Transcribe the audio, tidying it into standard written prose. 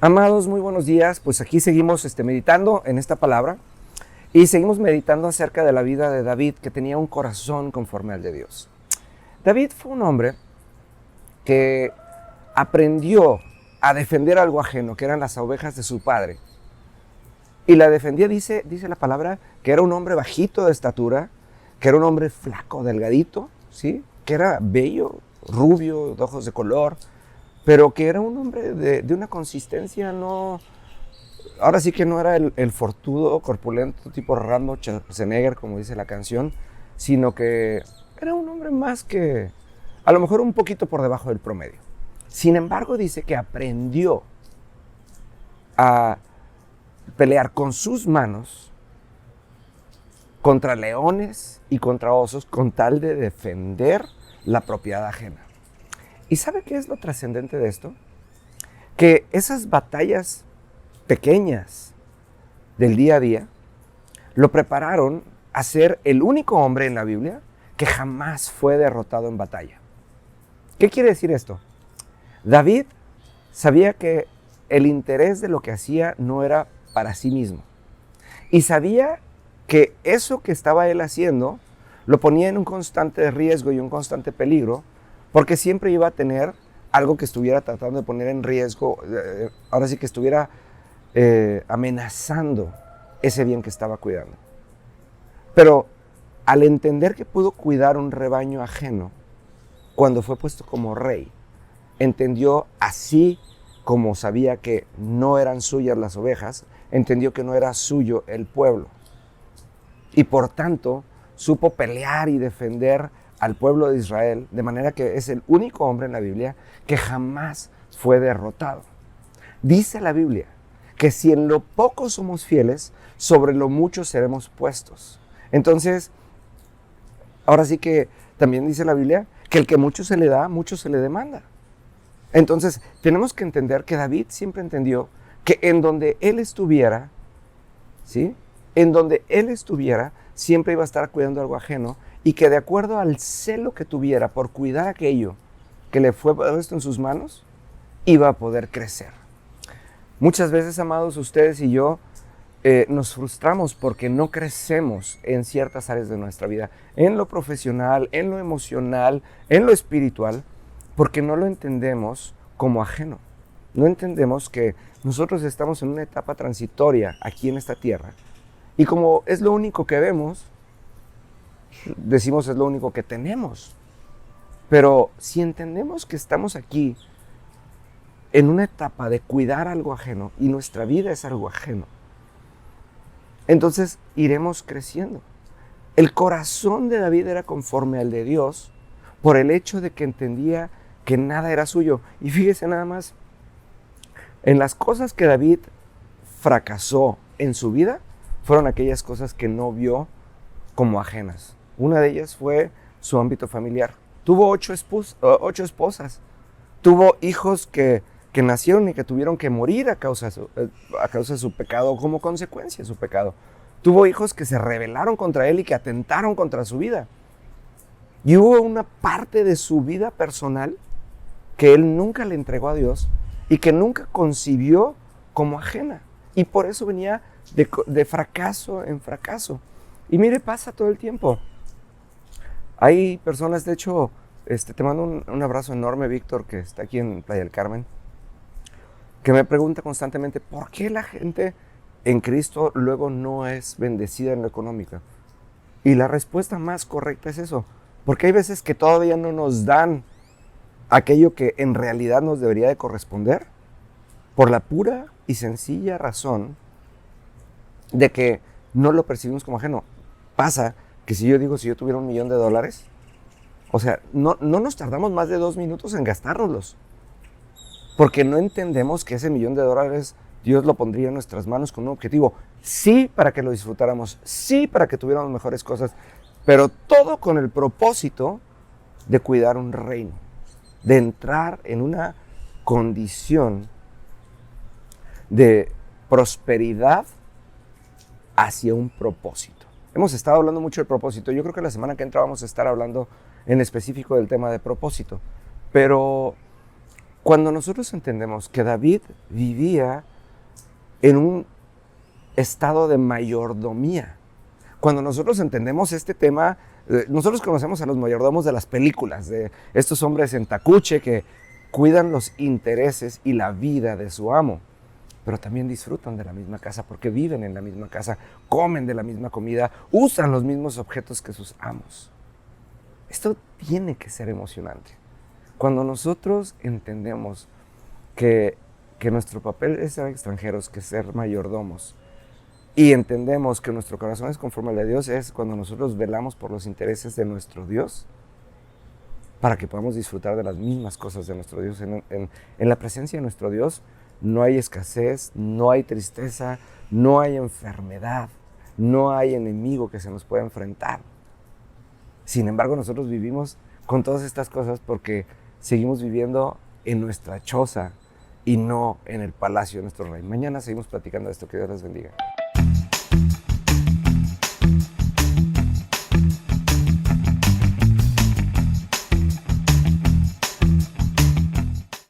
Amados, muy buenos días. Pues aquí seguimos meditando en esta palabra y seguimos meditando acerca de la vida de David, que tenía un corazón conforme al de Dios. David fue un hombre que aprendió a defender algo ajeno, que eran las ovejas de su padre. Y la defendía, dice la palabra, que era un hombre bajito de estatura, que era un hombre flaco, delgadito, ¿sí? Que era bello, rubio, de ojos de color, pero que era un hombre de una consistencia no... Ahora sí que no era el fortudo, corpulento, tipo Rambo Schwarzenegger, como dice la canción, sino que era un hombre más que, a lo mejor un poquito por debajo del promedio. Sin embargo, dice que aprendió a pelear con sus manos contra leones y contra osos con tal de defender la propiedad ajena. ¿Y sabe qué es lo trascendente de esto? Que esas batallas pequeñas del día a día lo prepararon a ser el único hombre en la Biblia que jamás fue derrotado en batalla. ¿Qué quiere decir esto? David sabía que el interés de lo que hacía no era para sí mismo. Y sabía que eso que estaba él haciendo lo ponía en un constante riesgo y un constante peligro, porque siempre iba a tener algo que estuviera tratando de poner en riesgo, ahora sí que estuviera amenazando ese bien que estaba cuidando. Pero al entender que pudo cuidar un rebaño ajeno, cuando fue puesto como rey, entendió, así como sabía que no eran suyas las ovejas, entendió que no era suyo el pueblo. Y por tanto, supo pelear y defender al pueblo de Israel, de manera que es el único hombre en la Biblia que jamás fue derrotado. Dice la Biblia que si en lo poco somos fieles, sobre lo mucho seremos puestos. Entonces, ahora sí que también dice la Biblia que el que mucho se le da, mucho se le demanda. Entonces, tenemos que entender que David siempre entendió que en donde él estuviera, ¿sí? En donde él estuviera, siempre iba a estar cuidando algo ajeno, y que de acuerdo al celo que tuviera por cuidar aquello que le fue puesto en sus manos, iba a poder crecer. Muchas veces, amados, ustedes y yo nos frustramos porque no crecemos en ciertas áreas de nuestra vida, en lo profesional, en lo emocional, en lo espiritual, porque no lo entendemos como ajeno. No entendemos que nosotros estamos en una etapa transitoria aquí en esta tierra, y como es lo único que vemos, decimos es lo único que tenemos. Pero si entendemos que estamos aquí en una etapa de cuidar algo ajeno y nuestra vida es algo ajeno, entonces iremos creciendo. El corazón de David era conforme al de Dios por el hecho de que entendía que nada era suyo. Y fíjese nada más, en las cosas que David fracasó en su vida, fueron aquellas cosas que no vio como ajenas. Una de ellas fue su ámbito familiar. Tuvo 8 esposas. Tuvo hijos que nacieron y que tuvieron que morir a causa de su pecado, como consecuencia de su pecado. Tuvo hijos que se rebelaron contra él y que atentaron contra su vida. Y hubo una parte de su vida personal que él nunca le entregó a Dios y que nunca concibió como ajena. Y por eso venía de fracaso en fracaso. Y mire, pasa todo el tiempo. Hay personas, de hecho, te mando un abrazo enorme, Víctor, que está aquí en Playa del Carmen, que me pregunta constantemente, ¿por qué la gente en Cristo luego no es bendecida en lo económico? Y la respuesta más correcta es eso, porque hay veces que todavía no nos dan aquello que en realidad nos debería de corresponder, por la pura y sencilla razón de que no lo percibimos como ajeno. Pasa que si yo tuviera $1 millón, o sea, no nos tardamos más de 2 minutos en gastárnoslos, porque no entendemos que ese $1 millón Dios lo pondría en nuestras manos con un objetivo, sí para que lo disfrutáramos, sí para que tuviéramos mejores cosas, pero todo con el propósito de cuidar un reino, de entrar en una condición de prosperidad hacia un propósito. Hemos estado hablando mucho del propósito. Yo creo que la semana que entra vamos a estar hablando en específico del tema de propósito. Pero Cuando nosotros entendemos que David vivía en un estado de mayordomía, cuando nosotros entendemos este tema, nosotros conocemos a los mayordomos de las películas, de estos hombres en tacuche que cuidan los intereses y la vida de su amo, pero también disfrutan de la misma casa porque viven en la misma casa, comen de la misma comida, usan los mismos objetos que sus amos. Esto tiene que ser emocionante. Cuando nosotros entendemos que nuestro papel es ser extranjeros, que ser mayordomos, y entendemos que nuestro corazón es conforme al de Dios, es cuando nosotros velamos por los intereses de nuestro Dios, para que podamos disfrutar de las mismas cosas de nuestro Dios. En la presencia de nuestro Dios no hay escasez, no hay tristeza, no hay enfermedad, no hay enemigo que se nos pueda enfrentar. Sin embargo, nosotros vivimos con todas estas cosas porque seguimos viviendo en nuestra choza y no en el palacio de nuestro rey. Mañana seguimos platicando de esto. Que Dios les bendiga.